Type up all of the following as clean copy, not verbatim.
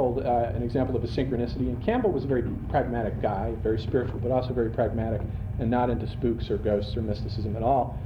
told an example of a synchronicity, and Campbell was a very pragmatic guy, very spiritual, but also very pragmatic, and not into spooks or ghosts or mysticism at all.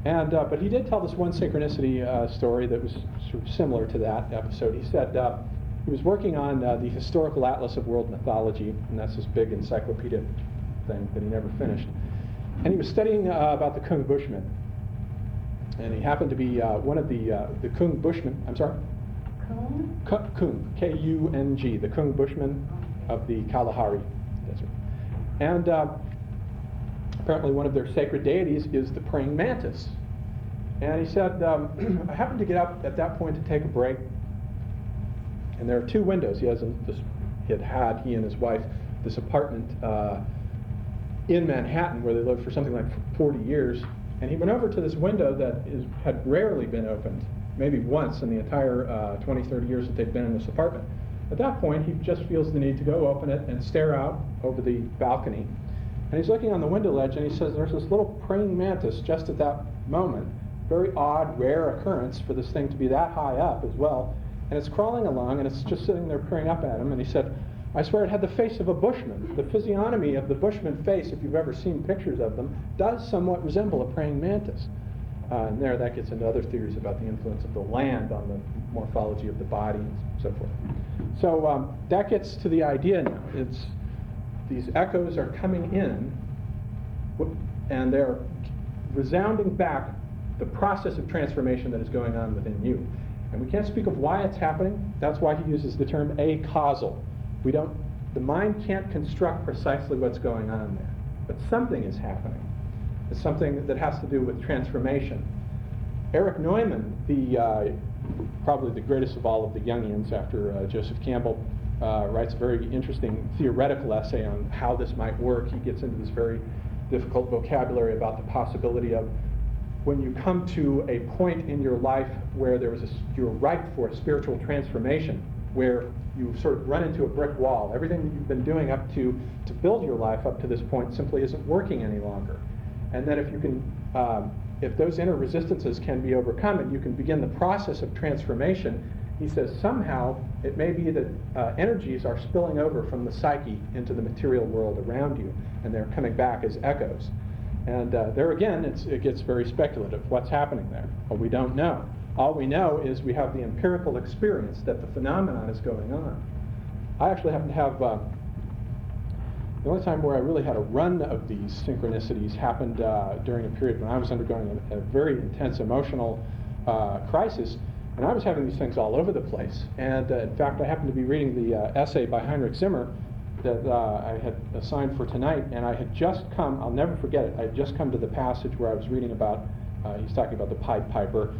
And but he did tell this one synchronicity story that was sort of similar to that episode. He said he was working on the Historical Atlas of World Mythology, and that's this big encyclopedia thing that he never finished. And he was studying about the Kung Bushmen. And he happened to be one of the Kung Bushmen, I'm sorry? Kung, K-U-N-G, the Kung Bushmen of the Kalahari Desert. And apparently one of their sacred deities is the praying mantis. And he said, I happened to get up at that point to take a break, and there are two windows. He and his wife, this apartment in Manhattan where they lived for something like 40 years. And he went over to this window that had rarely been opened, maybe once in the entire 20, 30 years that they'd been in this apartment. At that point, he just feels the need to go open it and stare out over the balcony. And he's looking on the window ledge, and he says there's this little praying mantis just at that moment. Very odd, rare occurrence for this thing to be that high up as well. And it's crawling along, and it's just sitting there peering up at him. And he said, I swear it had the face of a bushman. The physiognomy of the bushman face, if you've ever seen pictures of them, does somewhat resemble a praying mantis. And there, that gets into other theories about the influence of the land on the morphology of the body and so forth. So that gets to the idea now. These echoes are coming in, and they're resounding back the process of transformation that is going on within you. And we can't speak of why it's happening. That's why he uses the term acausal. The mind can't construct precisely what's going on there, but something is happening. It's something that has to do with transformation. Erich Neumann, probably the greatest of all of the Jungians after Joseph Campbell, writes a very interesting theoretical essay on how this might work. He gets into this very difficult vocabulary about the possibility of when you come to a point in your life where you're ripe for a spiritual transformation, where you sort of run into a brick wall. Everything that you've been doing to build your life up to this point simply isn't working any longer. And then if those inner resistances can be overcome and you can begin the process of transformation, he says somehow it may be that energies are spilling over from the psyche into the material world around you, and they're coming back as echoes. And there again, it gets very speculative. What's happening there? Well, we don't know. All we know is we have the empirical experience that the phenomenon is going on. I actually happen to have, the only time where I really had a run of these synchronicities happened during a period when I was undergoing a very intense emotional crisis, and I was having these things all over the place. And in fact, I happened to be reading the essay by Heinrich Zimmer that I had assigned for tonight, and I had just come, I'll never forget it, I had just come to the passage where I was reading about, he's talking about the Pied Piper,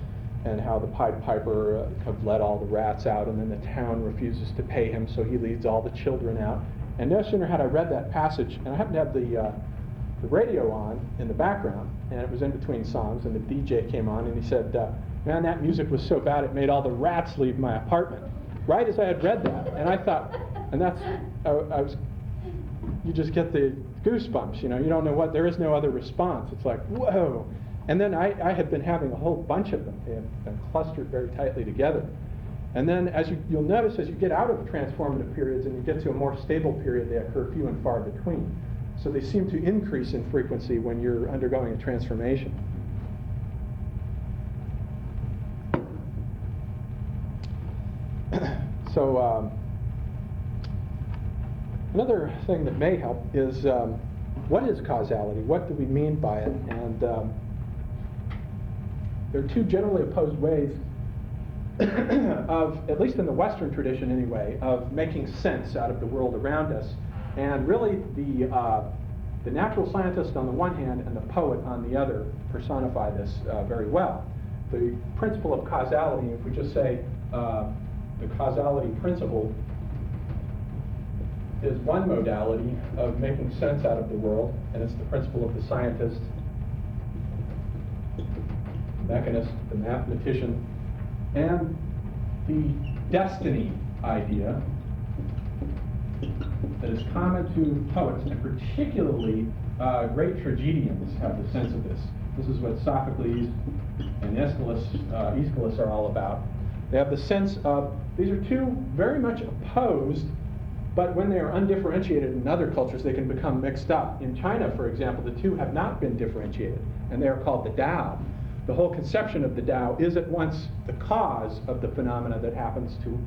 and how the Pied Piper have let all the rats out, and then the town refuses to pay him, so he leads all the children out. And no sooner had I read that passage, and I happened to have the radio on in the background, and it was in between songs, and the DJ came on, and he said, man, that music was so bad it made all the rats leave my apartment. Right as I had read that, and I thought, and that's, you just get the goosebumps, you don't know there is no other response. It's like, whoa. And then I had been having a whole bunch of them. They had been clustered very tightly together. And then as you'll notice as you get out of the transformative periods and you get to a more stable period, they occur few and far between. So they seem to increase in frequency when you're undergoing a transformation. So another thing that may help is what is causality? What do we mean by it? And there are two generally opposed ways of, at least in the Western tradition anyway, of making sense out of the world around us. And really the natural scientist on the one hand and the poet on the other personify this very well. The principle of causality, if we just say the causality principle is one modality of making sense out of the world, and it's the principle of the scientist, the mechanist, the mathematician, and the destiny idea that is common to poets, and particularly great tragedians have the sense of this. This is what Sophocles and Aeschylus are all about. They have the sense of, these are two very much opposed, but when they are undifferentiated in other cultures, they can become mixed up. In China, for example, the two have not been differentiated, and they are called the Tao. The whole conception of the Tao is at once the cause of the phenomena that happens to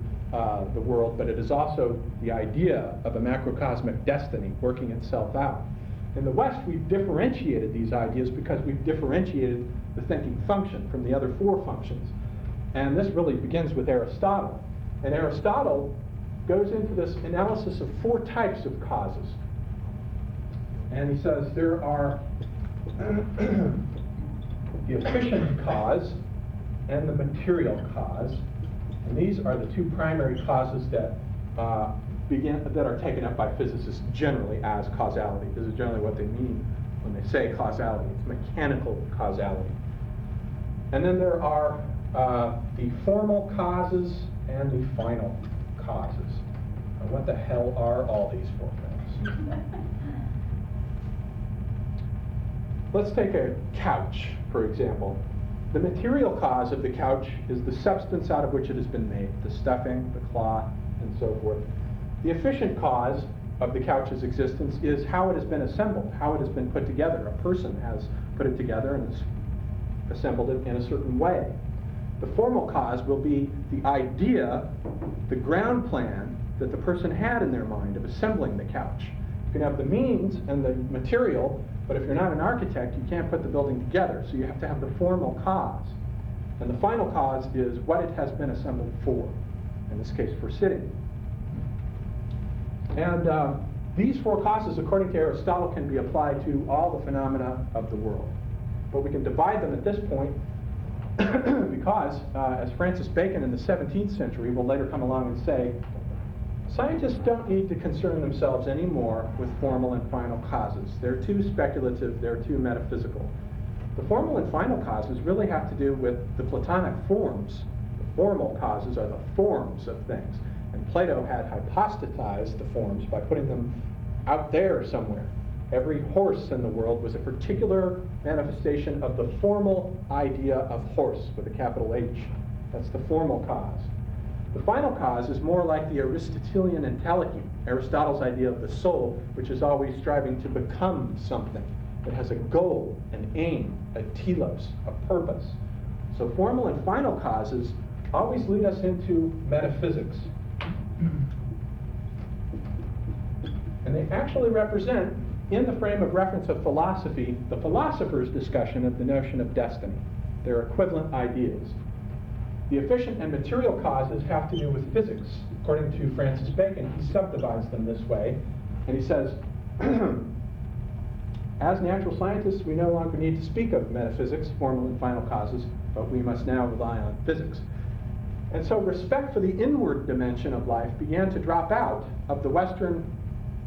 the world, but it is also the idea of a macrocosmic destiny working itself out. In the West, we've differentiated these ideas because we've differentiated the thinking function from the other four functions. And this really begins with Aristotle. And Aristotle goes into this analysis of four types of causes. And he says there are the efficient cause and the material cause. And these are the two primary causes that that are taken up by physicists generally as causality. This is generally what they mean when they say causality. It's mechanical causality. And then there are the formal causes and the final causes. Now, what the hell are all these four things? Let's take a couch, for example. The material cause of the couch is the substance out of which it has been made, the stuffing, the cloth, and so forth. The efficient cause of the couch's existence is how it has been assembled, how it has been put together. A person has put it together and has assembled it in a certain way. The formal cause will be the idea, the ground plan that the person had in their mind of assembling the couch. You can have the means and the material, but if you're not an architect, you can't put the building together, so you have to have the formal cause. And the final cause is what it has been assembled for, in this case for sitting. And these four causes, according to Aristotle, can be applied to all the phenomena of the world. But we can divide them at this point because, as Francis Bacon in the 17th century will later come along and say, scientists don't need to concern themselves anymore with formal and final causes. They're too speculative, they're too metaphysical. The formal and final causes really have to do with the Platonic forms. The formal causes are the forms of things. And Plato had hypostatized the forms by putting them out there somewhere. Every horse in the world was a particular manifestation of the formal idea of horse with a capital H. That's the formal cause. The final cause is more like the Aristotelian entelechy, Aristotle's idea of the soul, which is always striving to become something. It has a goal, an aim, a telos, a purpose. So formal and final causes always lead us into metaphysics. And they actually represent, in the frame of reference of philosophy, the philosopher's discussion of the notion of destiny. They're equivalent ideas. The efficient and material causes have to do with physics. According to Francis Bacon, he subdivides them this way, and he says, as natural scientists, we no longer need to speak of metaphysics, formal and final causes, but we must now rely on physics. And so respect for the inward dimension of life began to drop out of the Western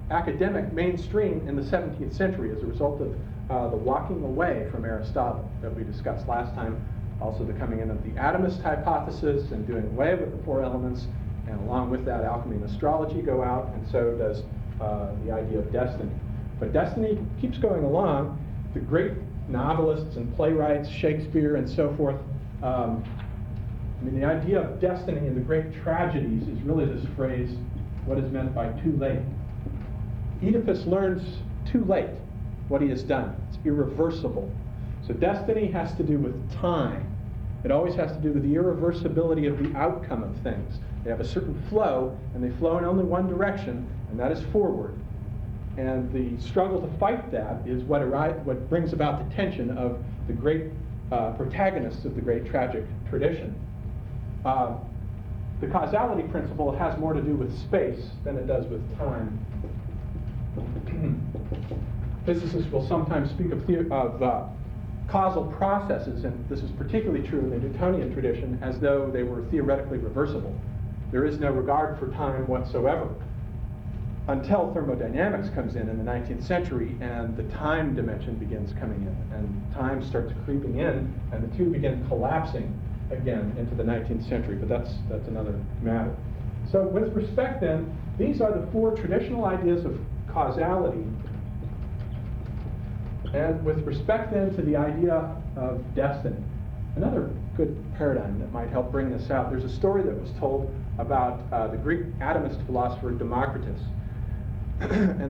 academic mainstream in the 17th century as a result of the walking away from Aristotle that we discussed last time, also the coming in of the atomist hypothesis and doing away with the four elements, and along with that alchemy and astrology go out, and so does the idea of destiny. But destiny keeps going along. The great novelists and playwrights, Shakespeare and so forth, the idea of destiny in the great tragedies is really this phrase, what is meant by too late. Oedipus learns too late what he has done. It's irreversible. So destiny has to do with time. It always has to do with the irreversibility of the outcome of things. They have a certain flow, and they flow in only one direction, and that is forward. And the struggle to fight that is what brings about the tension of the great protagonists of the great tragic tradition. The causality principle has more to do with space than it does with time. Physicists will sometimes speak of causal processes, and this is particularly true in the Newtonian tradition, as though they were theoretically reversible. There is no regard for time whatsoever until thermodynamics comes in the 19th century, and the time dimension begins coming in, and time starts creeping in, and the two begin collapsing again into the 19th century, but that's another matter. So with respect then, these are the four traditional ideas of causality. And with respect then to the idea of destiny, another good paradigm that might help bring this out. There's a story that was told about the Greek atomist philosopher Democritus. And